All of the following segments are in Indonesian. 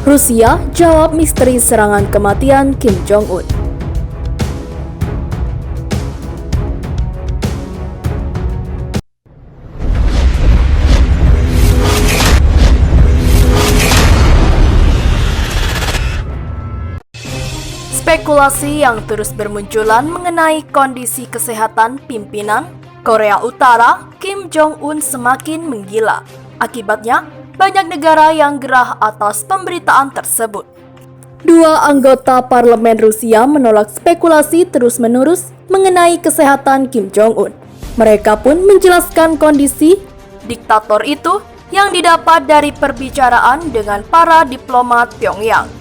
Rusia jawab misteri serangan kematian Kim Jong-un. Spekulasi yang terus bermunculan mengenai kondisi kesehatan pimpinan Korea Utara Kim Jong-un semakin menggila. Akibatnya, banyak negara yang gerah atas pemberitaan tersebut. Dua anggota parlemen Rusia menolak spekulasi terus-menerus mengenai kesehatan Kim Jong-un. Mereka pun menjelaskan kondisi diktator itu yang didapat dari perbicaraan dengan para diplomat Pyongyang.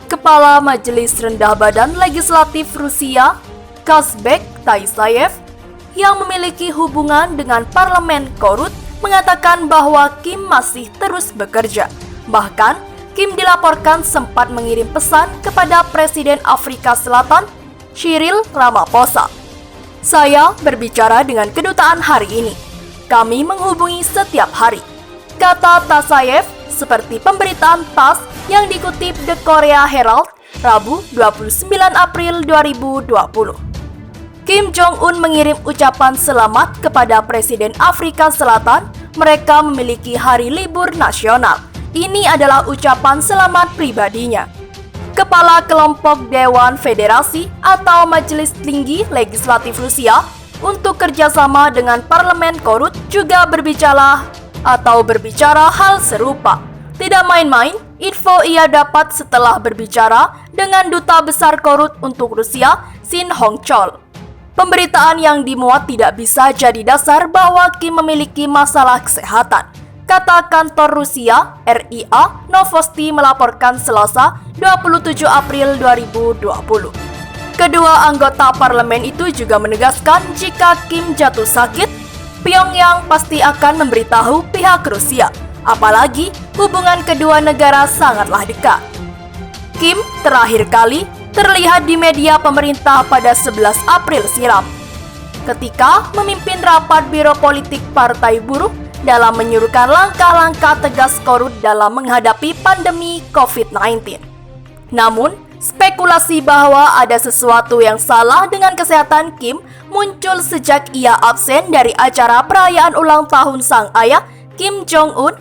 Kepala Majelis Rendah Badan Legislatif Rusia, Kazbek Taisayev, yang memiliki hubungan dengan parlemen korut, mengatakan bahwa Kim masih terus bekerja. Bahkan, Kim dilaporkan sempat mengirim pesan kepada Presiden Afrika Selatan, Cyril Ramaphosa. "Saya berbicara dengan kedutaan hari ini. Kami menghubungi setiap hari," kata Tasayev, seperti pemberitaan TASS yang dikutip The Korea Herald, Rabu 29 April 2020. Kim Jong-un mengirim ucapan selamat kepada Presiden Afrika Selatan. Mereka memiliki hari libur nasional. Ini adalah ucapan selamat pribadinya. Kepala kelompok Dewan Federasi atau Majelis Tinggi Legislatif Rusia untuk kerjasama dengan Parlemen Korut juga berbicara hal serupa. Tidak main-main, info ia dapat setelah berbicara dengan Duta Besar Korut untuk Rusia, Shin Hong-chol. Pemberitaan yang dimuat tidak bisa jadi dasar bahwa Kim memiliki masalah kesehatan, kata kantor Rusia, RIA Novosti melaporkan Selasa 27 April 2020. Kedua anggota parlemen itu juga menegaskan jika Kim jatuh sakit, Pyongyang pasti akan memberitahu pihak Rusia, apalagi hubungan kedua negara sangatlah dekat. Kim terakhir kali terlihat di media pemerintah pada 11 April silam, ketika memimpin rapat Biro Politik Partai Buruh dalam menyuruhkan langkah-langkah tegas korut dalam menghadapi pandemi COVID-19. Namun, spekulasi bahwa ada sesuatu yang salah dengan kesehatan Kim muncul sejak ia absen dari acara perayaan ulang tahun sang ayah Kim Jong-un,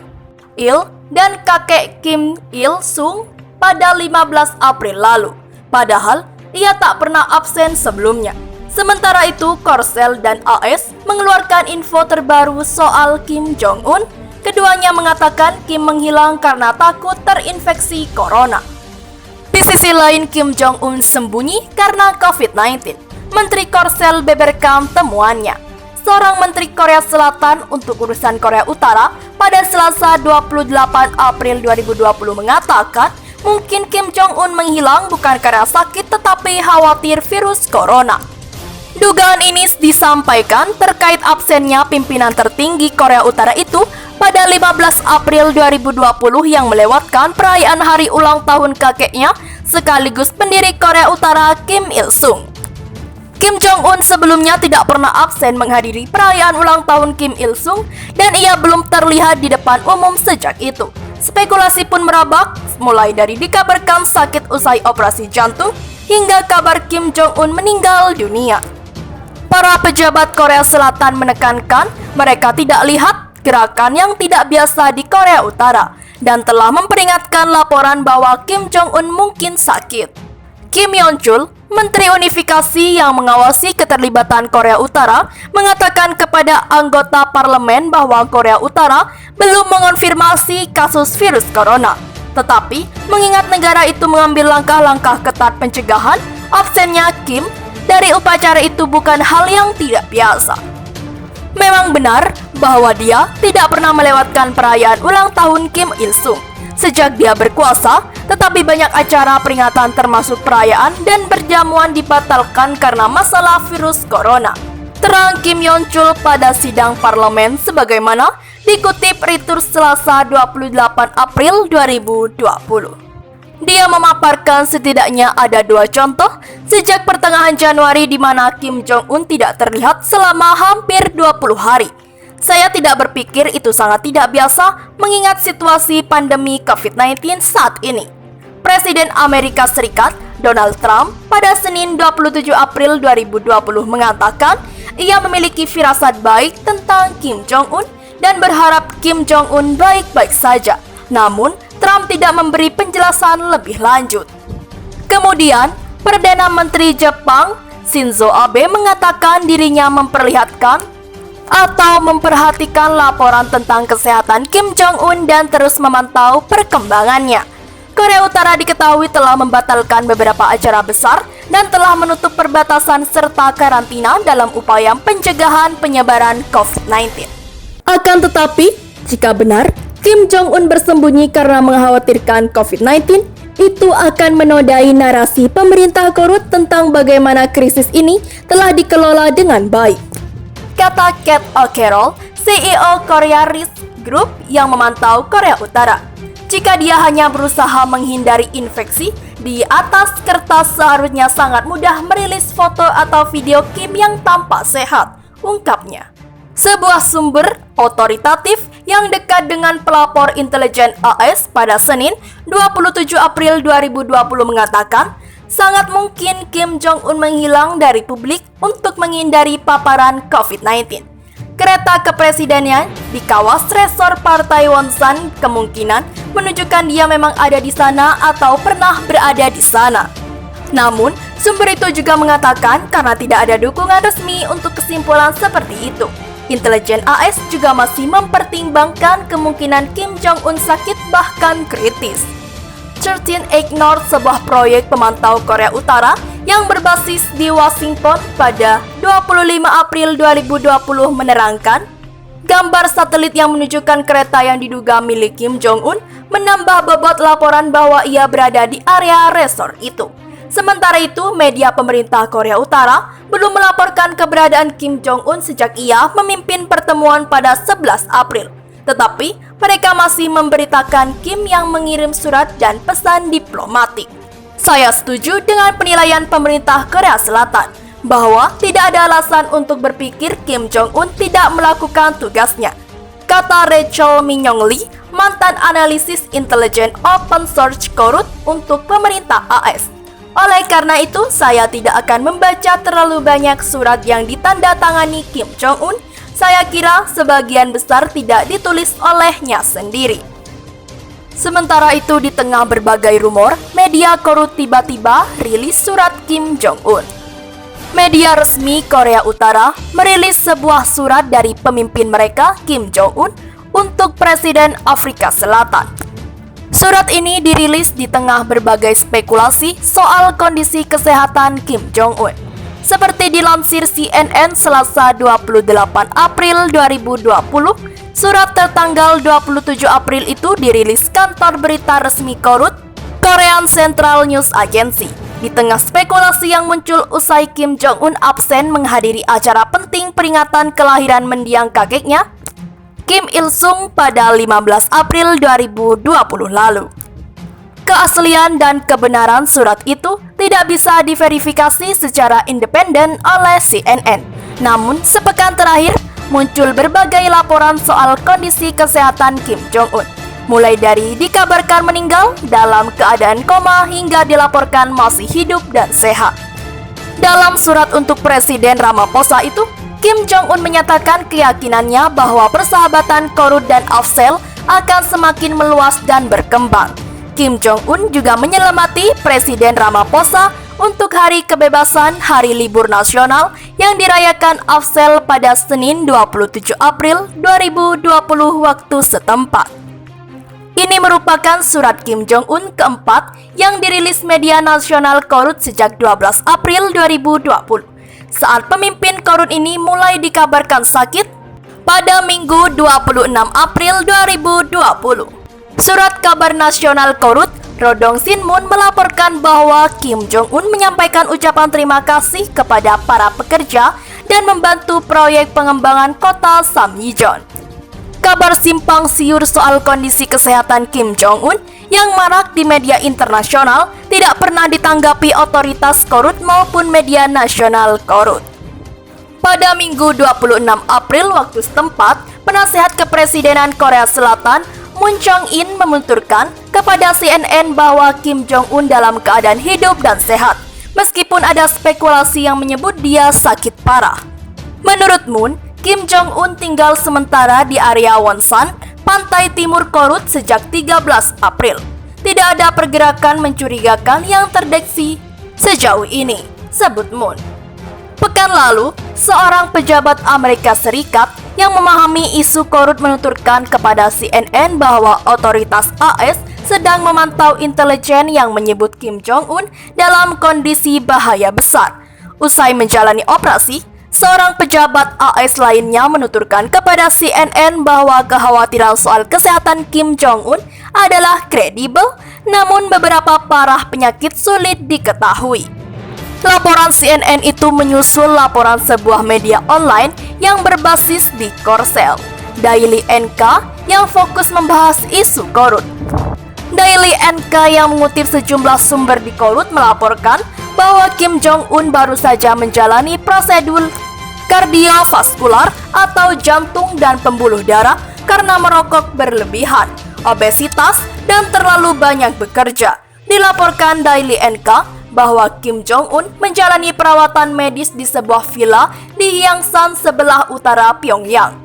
Il, dan kakek Kim Il-sung pada 15 April lalu. Padahal, ia tak pernah absen sebelumnya. Sementara itu, Korsel dan AS mengeluarkan info terbaru soal Kim Jong-un. Keduanya mengatakan Kim menghilang karena takut terinfeksi corona. Di sisi lain, Kim Jong-un sembunyi karena COVID-19. Menteri Korsel beberkan temuannya. Seorang Menteri Korea Selatan untuk urusan Korea Utara pada Selasa 28 April 2020 mengatakan mungkin Kim Jong-un menghilang bukan karena sakit tetapi khawatir virus corona. Dugaan ini disampaikan terkait absennya pimpinan tertinggi Korea Utara itu pada 15 April 2020 yang melewatkan perayaan hari ulang tahun kakeknya sekaligus pendiri Korea Utara Kim Il-sung. Kim Jong-un sebelumnya tidak pernah absen menghadiri perayaan ulang tahun Kim Il-sung dan ia belum terlihat di depan umum sejak itu. Spekulasi pun merabak, mulai dari dikabarkan sakit usai operasi jantung hingga kabar Kim Jong-un meninggal dunia. Para pejabat Korea Selatan menekankan mereka tidak lihat gerakan yang tidak biasa di Korea Utara dan telah memperingatkan laporan bahwa Kim Jong-un mungkin sakit. Kim Yong-chul, Menteri Unifikasi yang mengawasi keterlibatan Korea Utara, mengatakan kepada anggota parlemen bahwa Korea Utara belum mengonfirmasi kasus virus corona. Tetapi, mengingat negara itu mengambil langkah-langkah ketat pencegahan, absennya Kim dari upacara itu bukan hal yang tidak biasa. Memang benar bahwa dia tidak pernah melewatkan perayaan ulang tahun Kim Il-sung sejak dia berkuasa, tetapi banyak acara peringatan termasuk perayaan dan perjamuan dibatalkan karena masalah virus corona. Terang Kim Yong-chul pada sidang parlemen sebagaimana dikutip Reuters Selasa 28 April 2020. Dia memaparkan setidaknya ada 2 contoh sejak pertengahan Januari di mana Kim Jong-un tidak terlihat selama hampir 20 hari. Saya tidak berpikir itu sangat tidak biasa mengingat situasi pandemi COVID-19 saat ini. Presiden Amerika Serikat Donald Trump pada Senin 27 April 2020 mengatakan ia memiliki firasat baik tentang Kim Jong-un dan berharap Kim Jong-un baik-baik saja. Namun, Trump tidak memberi penjelasan lebih lanjut. Kemudian, Perdana Menteri Jepang Shinzo Abe mengatakan dirinya memperlihatkan atau memperhatikan laporan tentang kesehatan Kim Jong-un dan terus memantau perkembangannya. Korea Utara diketahui telah membatalkan beberapa acara besar dan telah menutup perbatasan serta karantina dalam upaya pencegahan penyebaran COVID-19. Akan tetapi, jika benar Kim Jong-un bersembunyi karena mengkhawatirkan COVID-19, itu akan menodai narasi pemerintah korut tentang bagaimana krisis ini telah dikelola dengan baik. Kata Kate O'Carroll, CEO Korea Risk Group yang memantau Korea Utara. Jika dia hanya berusaha menghindari infeksi, di atas kertas seharusnya sangat mudah merilis foto atau video Kim yang tampak sehat, ungkapnya. Sebuah sumber otoritatif yang dekat dengan pelapor intelijen AS pada Senin 27 April 2020 mengatakan, sangat mungkin Kim Jong-un menghilang dari publik untuk menghindari paparan COVID-19. Kereta kepresidennya di kawas resor Partai Wonsan kemungkinan menunjukkan dia memang ada di sana atau pernah berada di sana. Namun, sumber itu juga mengatakan karena tidak ada dukungan resmi untuk kesimpulan seperti itu. Intelijen AS juga masih mempertimbangkan kemungkinan Kim Jong-un sakit bahkan kritis. 13 Ignore, sebuah proyek pemantau Korea Utara yang berbasis di Washington pada 25 April 2020 menerangkan, gambar satelit yang menunjukkan kereta yang diduga milik Kim Jong-un menambah bobot laporan bahwa ia berada di area resor itu. Sementara itu, media pemerintah Korea Utara belum melaporkan keberadaan Kim Jong-un sejak ia memimpin pertemuan pada 11 April. Tetapi, mereka masih memberitakan Kim yang mengirim surat dan pesan diplomatik. Saya setuju dengan penilaian pemerintah Korea Selatan bahwa tidak ada alasan untuk berpikir Kim Jong-un tidak melakukan tugasnya, kata Rachel Minyong Lee, mantan analisis intelijen open source Korut untuk pemerintah AS. Oleh karena itu, saya tidak akan membaca terlalu banyak surat yang ditandatangani Kim Jong-un. Saya kira sebagian besar tidak ditulis olehnya sendiri. Sementara itu, di tengah berbagai rumor, media Korut tiba-tiba rilis surat Kim Jong-un. Media resmi Korea Utara merilis sebuah surat dari pemimpin mereka, Kim Jong-un, untuk Presiden Afrika Selatan. Surat ini dirilis di tengah berbagai spekulasi soal kondisi kesehatan Kim Jong-un. Seperti dilansir CNN Selasa 28 April 2020, surat tertanggal 27 April itu dirilis kantor berita resmi Korut, Korean Central News Agency. Di tengah spekulasi yang muncul usai Kim Jong-un absen menghadiri acara penting peringatan kelahiran mendiang kakeknya, Kim Il-sung pada 15 April 2020 lalu. Keaslian dan kebenaran surat itu tidak bisa diverifikasi secara independen oleh CNN. Namun, sepekan terakhir muncul berbagai laporan soal kondisi kesehatan Kim Jong-un. Mulai dari dikabarkan meninggal dalam keadaan koma hingga dilaporkan masih hidup dan sehat. Dalam surat untuk Presiden Ramaphosa itu, Kim Jong-un menyatakan keyakinannya bahwa persahabatan Korut dan Afsel akan semakin meluas dan berkembang. Kim Jong-un juga menyelamati Presiden Ramaphosa untuk Hari Kebebasan Hari Libur Nasional yang dirayakan Afsel pada Senin 27 April 2020 waktu setempat. Ini merupakan surat Kim Jong-un keempat yang dirilis media nasional Korut sejak 12 April 2020. Saat pemimpin Korut ini mulai dikabarkan sakit pada Minggu 26 April 2020. Surat kabar nasional Korut, Rodong Sinmun melaporkan bahwa Kim Jong-un menyampaikan ucapan terima kasih kepada para pekerja dan membantu proyek pengembangan kota Samyeon. Kabar simpang siur soal kondisi kesehatan Kim Jong-un yang marak di media internasional tidak pernah ditanggapi otoritas Korut maupun media nasional Korut. Pada Minggu 26 April waktu setempat, penasehat kepresidenan Korea Selatan Moon Chang-in menuturkan kepada CNN bahwa Kim Jong-un dalam keadaan hidup dan sehat, meskipun ada spekulasi yang menyebut dia sakit parah. Menurut Moon, Kim Jong-un tinggal sementara di area Wonsan, pantai timur Korut sejak 13 April. Tidak ada pergerakan mencurigakan yang terdeteksi sejauh ini, sebut Moon. Pekan lalu, seorang pejabat Amerika Serikat yang memahami isu Korut menuturkan kepada CNN bahwa otoritas AS sedang memantau intelijen yang menyebut Kim Jong-un dalam kondisi bahaya besar. Usai menjalani operasi, seorang pejabat AS lainnya menuturkan kepada CNN bahwa kekhawatiran soal kesehatan Kim Jong-un adalah kredibel, namun beberapa parah penyakit sulit diketahui. Laporan CNN itu menyusul laporan sebuah media online yang berbasis di Korsel, Daily NK, yang fokus membahas isu Korut. Daily NK yang mengutip sejumlah sumber di Korut melaporkan bahwa Kim Jong-un baru saja menjalani prosedur kardiovaskular atau jantung dan pembuluh darah karena merokok berlebihan, obesitas, dan terlalu banyak bekerja. Dilaporkan Daily NK bahwa Kim Jong-un menjalani perawatan medis di sebuah villa di Hyeongsan sebelah utara Pyongyang.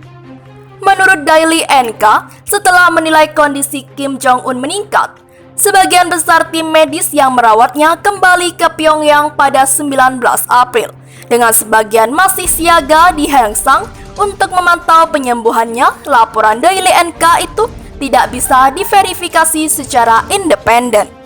Menurut Daily NK, setelah menilai kondisi Kim Jong-un meningkat, sebagian besar tim medis yang merawatnya kembali ke Pyongyang pada 19 April, dengan sebagian masih siaga di Hyeongsan untuk memantau penyembuhannya. Laporan Daily NK itu tidak bisa diverifikasi secara independen.